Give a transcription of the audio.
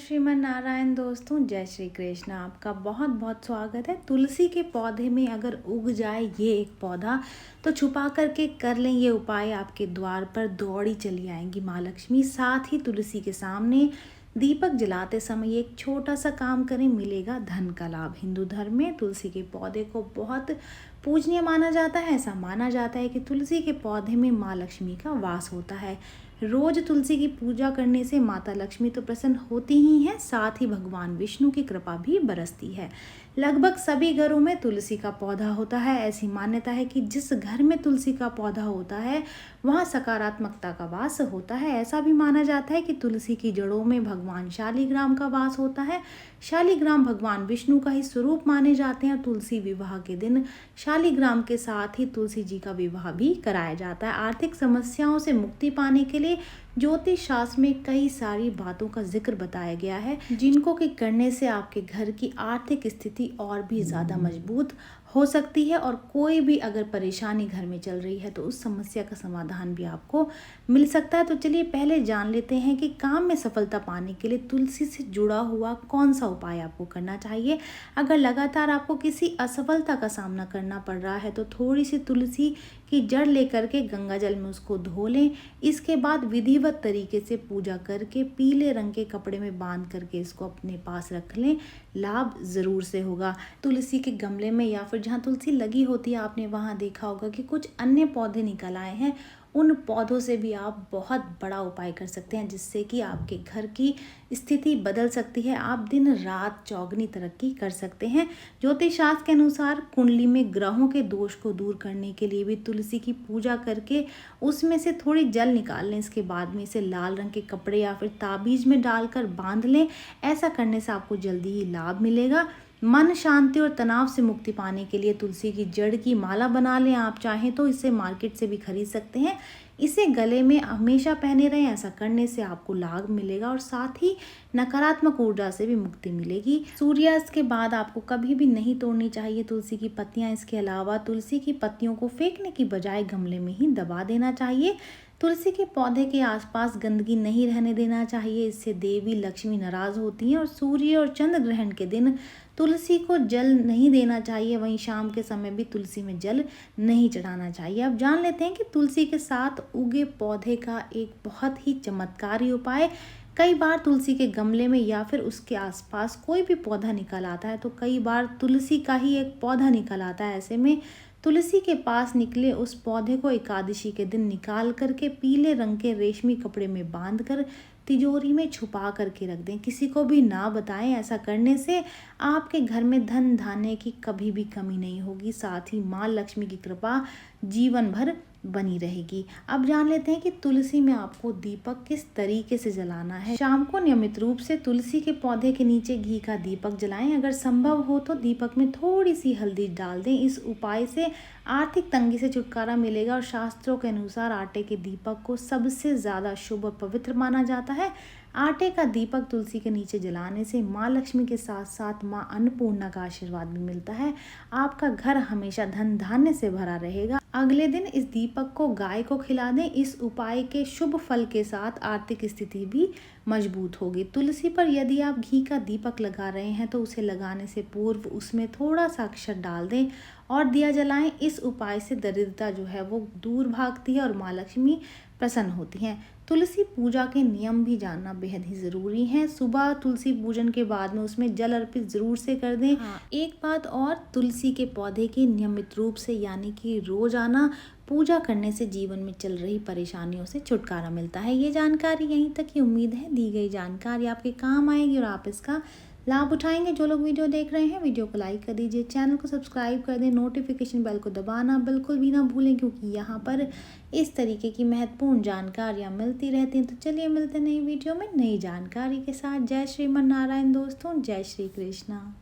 श्रीमन नारायण दोस्तों, जय श्री कृष्ण। आपका बहुत बहुत स्वागत है। तुलसी के पौधे में अगर उग जाए ये एक पौधा तो छुपा करके कर लें ये उपाय, आपके द्वार पर दौड़ी चली आएंगी माँ लक्ष्मी। साथ ही तुलसी के सामने दीपक जलाते समय एक छोटा सा काम करें, मिलेगा धन का लाभ। हिंदू धर्म में तुलसी के पौधे को बहुत पूजनीय माना जाता है। ऐसा माना जाता है कि तुलसी के पौधे में माँ लक्ष्मी का वास होता है। रोज तुलसी की पूजा करने से माता लक्ष्मी तो प्रसन्न होती ही हैं, साथ ही भगवान विष्णु की कृपा भी बरसती है। लगभग सभी घरों में तुलसी का पौधा होता है। ऐसी मान्यता है कि जिस घर में तुलसी का पौधा होता है वहाँ सकारात्मकता का वास होता है। ऐसा भी माना जाता है कि तुलसी की जड़ों में भगवान शालिग्राम का वास होता है। शालिग्राम भगवान विष्णु का ही स्वरूप माने जाते हैं। तुलसी विवाह के दिन शालिग्राम के साथ ही तुलसी जी का विवाह भी कराया जाता है। आर्थिक समस्याओं से मुक्ति पाने के लिए ज्योतिष शास्त्र में कई सारी बातों का जिक्र बताया गया है, जिनको कि करने से आपके घर की आर्थिक स्थिति और भी ज़्यादा मजबूत हो सकती है। और कोई भी अगर परेशानी घर में चल रही है तो उस समस्या का समाधान भी आपको मिल सकता है। तो चलिए पहले जान लेते हैं कि काम में सफलता पाने के लिए तुलसी से जुड़ा हुआ कौन सा उपाय आपको करना चाहिए। अगर लगातार आपको किसी असफलता का सामना करना पड़ रहा है तो थोड़ी सी तुलसी की जड़ लेकर के गंगा जल में उसको धो लें। इसके बाद विधिवत तरीके से पूजा करके पीले रंग के कपड़े में बांध करके इसको अपने पास रख लें, लाभ ज़रूर से होगा। तुलसी के गमले में या फिर जहाँ तुलसी लगी होती है आपने वहाँ देखा होगा कि कुछ अन्य पौधे निकल आए हैं। उन पौधों से भी आप बहुत बड़ा उपाय कर सकते हैं, जिससे कि आपके घर की स्थिति बदल सकती है। आप दिन रात चौगनी तरक्की कर सकते हैं। ज्योतिष शास्त्र के अनुसार कुंडली में ग्रहों के दोष को दूर करने के लिए भी तुलसी की पूजा करके उसमें से थोड़ी जल निकाल लें। इसके बाद में इसे लाल रंग के कपड़े या फिर ताबीज में डालकर बांध लें। ऐसा करने से आपको जल्दी ही लाभ मिलेगा। मन शांति और तनाव से मुक्ति पाने के लिए तुलसी की जड़ की माला बना लें। आप चाहें तो इसे मार्केट से भी खरीद सकते हैं। इसे गले में हमेशा पहने रहें। ऐसा करने से आपको लाभ मिलेगा और साथ ही नकारात्मक ऊर्जा से भी मुक्ति मिलेगी। सूर्यास्त के बाद आपको कभी भी नहीं तोड़नी चाहिए तुलसी की पत्तियां। इसके अलावा तुलसी की पत्तियों को फेंकने की बजाय गमले में ही दबा देना चाहिए। तुलसी के पौधे के आसपास गंदगी नहीं रहने देना चाहिए, इससे देवी लक्ष्मी नाराज होती हैं। और सूर्य और चंद्र ग्रहण के दिन तुलसी को जल नहीं देना चाहिए। वहीं शाम के समय भी तुलसी में जल नहीं चढ़ाना चाहिए। अब जान लेते हैं कि तुलसी के साथ उगे पौधे का एक बहुत ही चमत्कारी उपाय। कई बार तुलसी के गमले में या फिर उसके आसपास कोई भी पौधा निकल आता है तो कई बार तुलसी का ही एक पौधा निकल आता है। ऐसे में तुलसी के पास निकले उस पौधे को एकादशी के दिन निकाल करके पीले रंग के रेशमी कपड़े में बांधकर तिजोरी में छुपा करके रख दें, किसी को भी ना बताएं। ऐसा करने से आपके घर में धन धान्य की कभी भी कमी नहीं होगी, साथ ही माँ लक्ष्मी की कृपा जीवन भर बनी रहेगी। अब जान लेते हैं कि तुलसी में आपको दीपक किस तरीके से जलाना है। शाम को नियमित रूप से तुलसी के पौधे के नीचे घी का दीपक जलाएं। अगर संभव हो तो दीपक में थोड़ी सी हल्दी डाल दें। इस उपाय से आर्थिक तंगी से छुटकारा मिलेगा। और शास्त्रों के अनुसार आटे के दीपक को सबसे ज़्यादा शुभ और पवित्र माना जाता है। आटे का दीपक तुलसी के नीचे जलाने से माँ लक्ष्मी के साथ साथ माँ अन्नपूर्णा का आशीर्वाद भी मिलता है। आपका घर हमेशा धन धान्य से भरा रहेगा। अगले दिन इस दीपक को गाय को खिला दें। इस उपाय के शुभ फल के साथ आर्थिक स्थिति भी मजबूत होगी। तुलसी पर यदि आप घी का दीपक लगा रहे हैं तो उसे लगाने से पूर्व उसमें थोड़ा सा अक्षत डाल दें और दिया जलाएं। इस उपाय से दरिद्रता जो है वो दूर भागती है और माँ लक्ष्मी प्रसन्न होती हैं। तुलसी पूजा के नियम भी जानना बेहद ही ज़रूरी है। सुबह तुलसी पूजन के बाद में उसमें जल अर्पित ज़रूर से कर दें। एक बात और, तुलसी के पौधे की नियमित रूप से यानी कि रोजाना पूजा करने से जीवन में चल रही परेशानियों से छुटकारा मिलता है। ये जानकारी यहीं तक ही। उम्मीद है दी गई जानकारी आपके काम आएगी और आप इसका लाभ उठाएंगे। जो लोग वीडियो देख रहे हैं वीडियो को लाइक कर दीजिए, चैनल को सब्सक्राइब कर दें, नोटिफिकेशन बेल को दबाना बिल्कुल भी ना भूलें, क्योंकि यहाँ पर इस तरीके की महत्वपूर्ण जानकारियाँ मिलती रहती हैं। तो चलिए मिलते हैं नई वीडियो में नई जानकारी के साथ। जय श्रीमन नारायण दोस्तों, जय श्री कृष्णा।